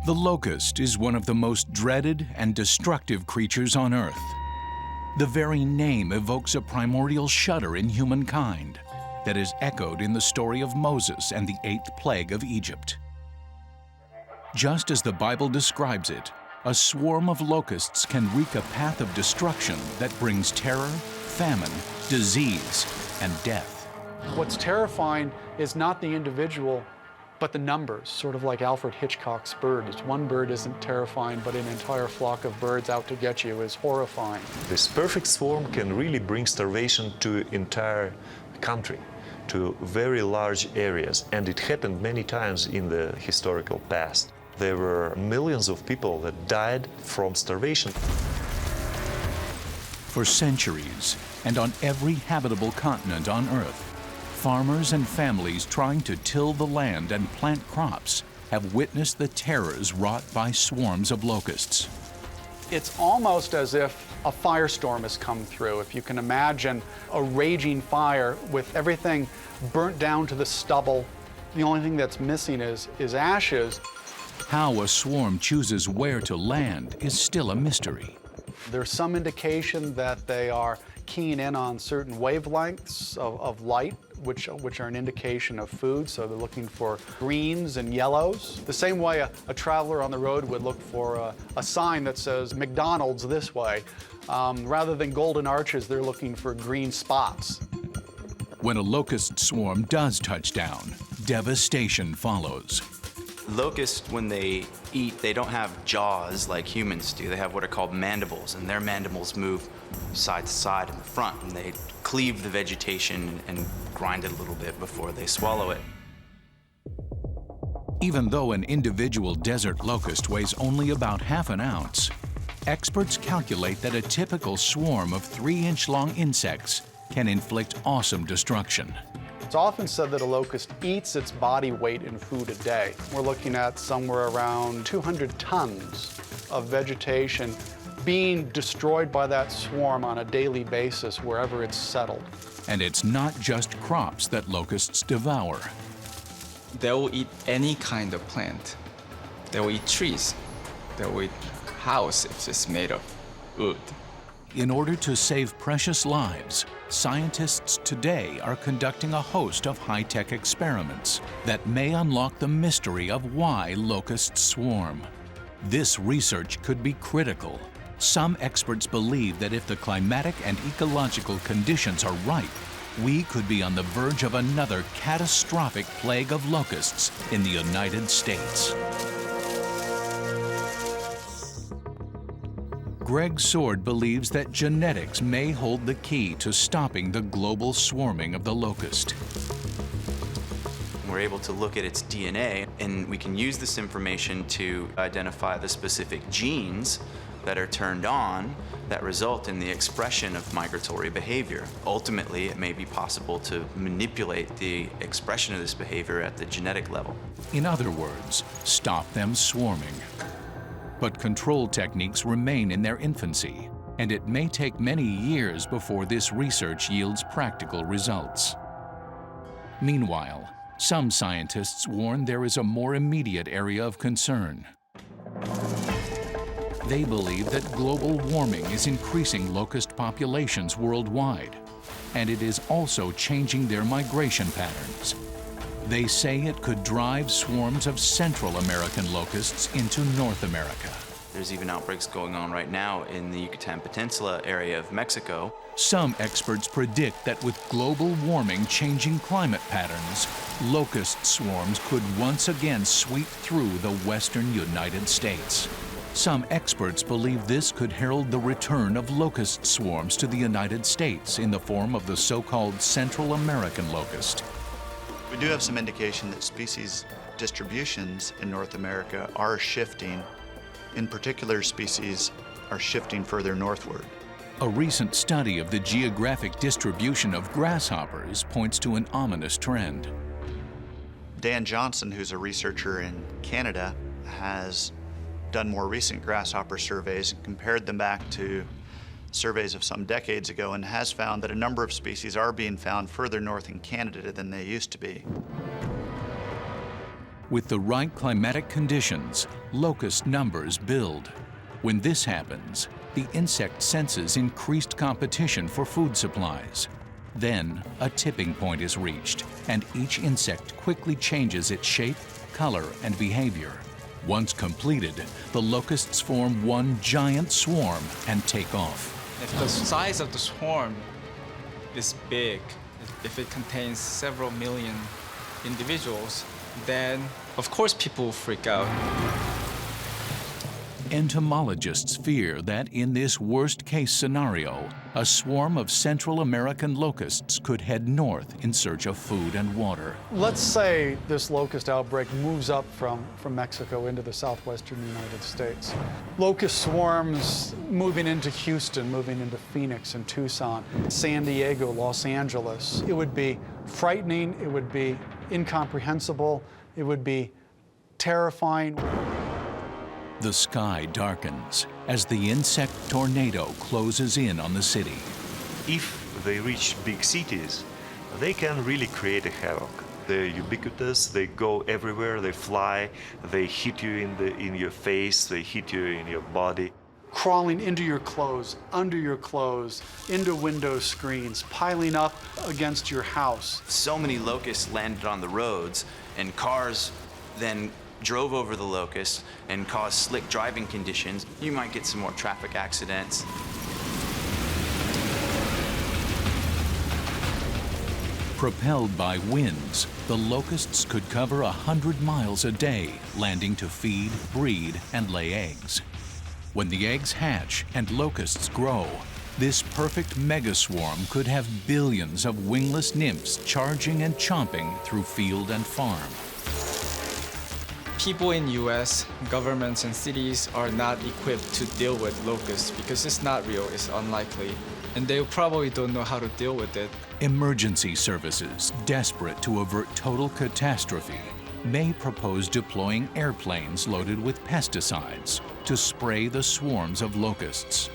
The locust is one of the most dreaded and destructive creatures on Earth. The very name evokes a primordial shudder in humankind that is echoed in the story of Moses and the 8th plague of Egypt. Just as the Bible describes it, a swarm of locusts can wreak a path of destruction that brings terror, famine, disease, and death. What's terrifying is not the individual, but the numbers, sort of like Alfred Hitchcock's birds. One bird isn't terrifying, but an entire flock of birds out to get you is horrifying. This perfect swarm can really bring starvation to entire country, to very large areas, and it happened many times in the historical past. There were millions of people that died from starvation. For centuries, and on every habitable continent on Earth, farmers and families trying to till the land and plant crops have witnessed the terrors wrought by swarms of locusts. It's almost as if a firestorm has come through. If you can imagine a raging fire with everything burnt down to the stubble, the only thing that's missing is ashes. How a swarm chooses where to land is still a mystery. There's some indication that they are keying in on certain wavelengths of light, which are an indication of food, so they're looking for greens and yellows. The same way a traveler on the road would look for a sign that says McDonald's this way. Rather than golden arches, they're looking for green spots. When a locust swarm does touch down, devastation follows. Locusts, when they eat, they don't have jaws like humans do. They have what are called mandibles, and their mandibles move side to side in the front, and they cleave the vegetation and grind it a little bit before they swallow it. Even though an individual desert locust weighs only about half an ounce, experts calculate that a typical swarm of 3-inch-long insects can inflict awesome destruction. It's often said that a locust eats its body weight in food a day. We're looking at somewhere around 200 tons of vegetation being destroyed by that swarm on a daily basis wherever it's settled. And it's not just crops that locusts devour. They will eat any kind of plant. They will eat trees. They will eat house if it's made of wood. In order to save precious lives, scientists today are conducting a host of high-tech experiments that may unlock the mystery of why locusts swarm. This research could be critical. Some experts believe that if the climatic and ecological conditions are right, we could be on the verge of another catastrophic plague of locusts in the United States. Greg Sword believes that genetics may hold the key to stopping the global swarming of the locust. We're able to look at its DNA, and we can use this information to identify the specific genes that are turned on that result in the expression of migratory behavior. Ultimately, it may be possible to manipulate the expression of this behavior at the genetic level. In other words, stop them swarming. But control techniques remain in their infancy, and it may take many years before this research yields practical results. Meanwhile, some scientists warn there is a more immediate area of concern. They believe that global warming is increasing locust populations worldwide, and it is also changing their migration patterns. They say it could drive swarms of Central American locusts into North America. There's even outbreaks going on right now in the Yucatan Peninsula area of Mexico. Some experts predict that with global warming changing climate patterns, locust swarms could once again sweep through the western United States. Some experts believe this could herald the return of locust swarms to the United States in the form of the so-called Central American locust. We do have some indication that species distributions in North America are shifting. In particular, species are shifting further northward. A recent study of the geographic distribution of grasshoppers points to an ominous trend. Dan Johnson, who's a researcher in Canada, has done more recent grasshopper surveys and compared them back to surveys of some decades ago, and has found that a number of species are being found further north in Canada than they used to be. With the right climatic conditions, locust numbers build. When this happens, the insect senses increased competition for food supplies. Then, a tipping point is reached, and each insect quickly changes its shape, color, and behavior. Once completed, the locusts form one giant swarm and take off. If the size of the swarm is big, if it contains several million individuals, then of course people will freak out. Entomologists fear that in this worst-case scenario, a swarm of Central American locusts could head north in search of food and water. Let's say this locust outbreak moves up from Mexico into the southwestern United States. Locust swarms moving into Houston, moving into Phoenix and Tucson, San Diego, Los Angeles. It would be frightening, it would be incomprehensible, it would be terrifying. The sky darkens as the insect tornado closes in on the city. If they reach big cities, they can really create a havoc. They're ubiquitous, they go everywhere, they fly, they hit you in your face, they hit you in your body. Crawling into your clothes, under your clothes, into window screens, piling up against your house. So many locusts landed on the roads, and cars then drove over the locusts and caused slick driving conditions. You might get some more traffic accidents. Propelled by winds, the locusts could cover 100 miles a day, landing to feed, breed, and lay eggs. When the eggs hatch and locusts grow, this perfect megaswarm could have billions of wingless nymphs charging and chomping through field and farm. People in US, governments and cities are not equipped to deal with locusts because it's not real, it's unlikely. And they probably don't know how to deal with it. Emergency services, desperate to avert total catastrophe, may propose deploying airplanes loaded with pesticides to spray the swarms of locusts.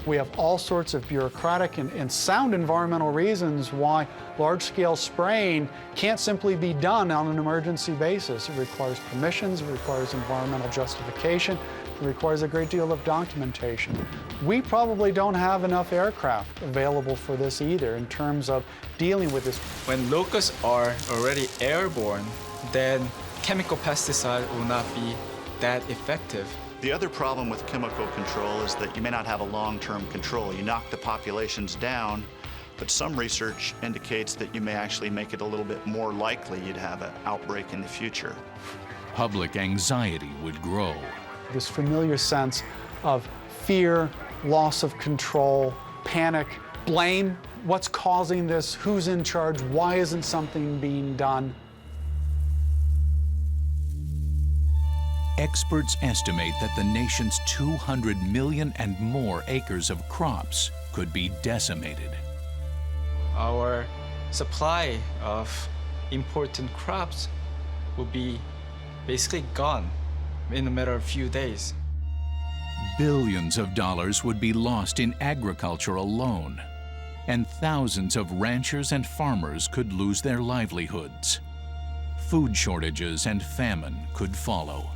We have all sorts of bureaucratic and sound environmental reasons why large-scale spraying can't simply be done on an emergency basis. It requires permissions, it requires environmental justification, it requires a great deal of documentation. We probably don't have enough aircraft available for this either in terms of dealing with this. When locusts are already airborne, then chemical pesticide will not be that effective. The other problem with chemical control is that you may not have a long-term control. You knock the populations down, but some research indicates that you may actually make it a little bit more likely you'd have an outbreak in the future. Public anxiety would grow. This familiar sense of fear, loss of control, panic, blame. What's causing this? Who's in charge? Why isn't something being done? Experts estimate that the nation's 200 million and more acres of crops could be decimated. Our supply of important crops will be basically gone in a matter of few days. Billions of dollars would be lost in agriculture alone, and thousands of ranchers and farmers could lose their livelihoods. Food shortages and famine could follow.